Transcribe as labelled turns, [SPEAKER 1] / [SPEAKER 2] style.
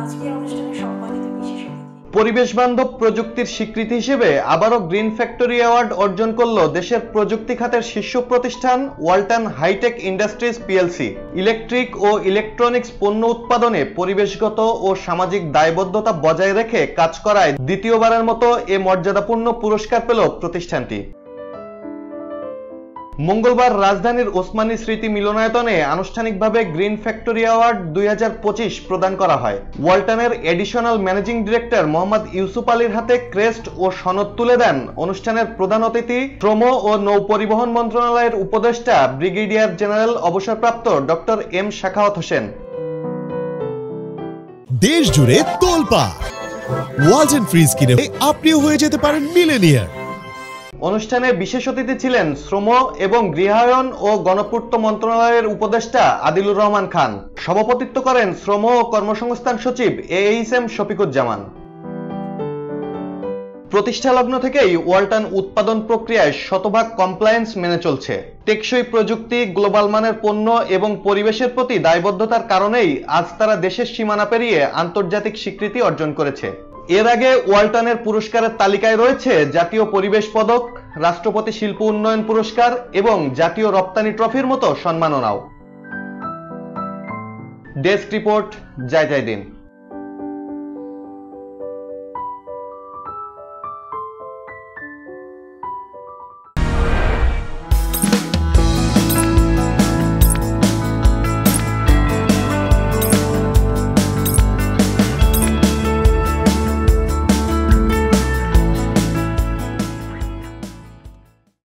[SPEAKER 1] আজকের অনুষ্ঠানে সম্মানিত বিশেষ অতিথি
[SPEAKER 2] পরিবেশ বান্ধব প্রযুক্তির স্বীকৃতি হিসেবে আবারও গ্রিন ফ্যাক্টরি অ্যাওয়ার্ড অর্জন করল দেশের প্রযুক্তি খাতের শীর্ষ প্রতিষ্ঠান Walton hi-tech industries PLC. Electric ও ইলেকট্রনিক্স পণ্য উৎপাদনে পরিবেশগত ও সামাজিক দায়বদ্ধতা বজায় রেখে কাজ করায় দ্বিতীয়বারের মতো এ মর্যাদাপূর্ণ পুরস্কার পেল প্রতিষ্ঠানটি। মঙ্গলবার রাজধানীর ওসমানী স্মৃতি মিলনায়তনে আনুষ্ঠানিকভাবে গ্রিন ফ্যাক্টরি অ্যাওয়ার্ড 2025 প্রদান করা হয়। ওয়ালটনের additional managing director Mohammad Yusuf আলীর হাতে ক্রেস্ট ও সনদ তুলে দেন অনুষ্ঠানের প্রধান অতিথি শ্রম ও নৌ পরিবহন মন্ত্রণালয়ের উপদেষ্টা ব্রিগেডিয়ার জেনারেল অবসরপ্রাপ্ত ডক্টর এম শাখাওয়াত হোসেন।
[SPEAKER 3] দেশ জুড়ে তোলপাড় ওয়ালটন ফ্রিজ কিনে আপনিও হয়ে যেতে পারেন মিলেনিয়ার।
[SPEAKER 2] অনুষ্ঠানে বিশেষ অতিথি ছিলেন শ্রম এবং গৃহায়ন ও গণপূর্ত মন্ত্রণালয়ের উপদেষ্টা আদিলুর রহমান খান। সভাপতিত্ব করেন শ্রম ও কর্মসংস্থান সচিব AHM শফিকুজ্জামান। প্রতিষ্ঠা লগ্ন থেকেই ওয়ালটন উৎপাদন প্রক্রিয়ায় শতভাগ কমপ্লায়েন্স মেনে চলছে। টেকসই প্রযুক্তি, গ্লোবাল মানের পণ্য এবং পরিবেশের প্রতি দায়বদ্ধতার কারণেই আজ তারা দেশের সীমানা পেরিয়ে আন্তর্জাতিক স্বীকৃতি অর্জন করেছে। এর আগে ওয়ালটনের পুরস্কারের তালিকায় রয়েছে জাতীয় পরিবেশ পদক, রাষ্ট্রপতি শিল্প উন্নয়ন পুরস্কার এবং জাতীয় রপ্তানি ট্রফির মতো সম্মাননাও। ডেস্ক রিপোর্ট, জয় জয় দিন।